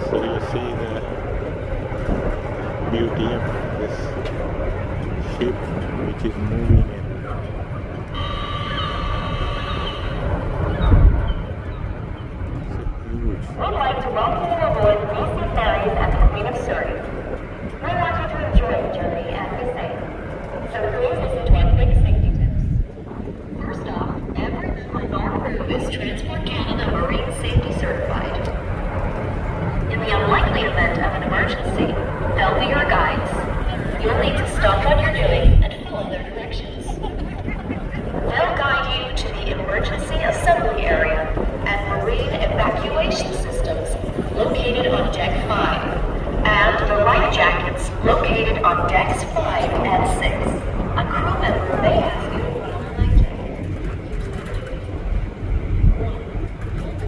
So you see the beauty of this ship which is moving in. We'd like to welcome you aboard BC Ferries at the Queen of Surrey. We want you to enjoy the journey and be safe. So please listen to our quick safety tips. First off, every member of our crew is Transport Canada Marine Safety Certified. In the unlikely event of an emergency, they'll be your guides. You'll need to stop what you're doing and follow their directions. They'll guide you to the emergency assembly area and marine evacuation systems located on Deck 5, and the life jackets located on Decks 5 and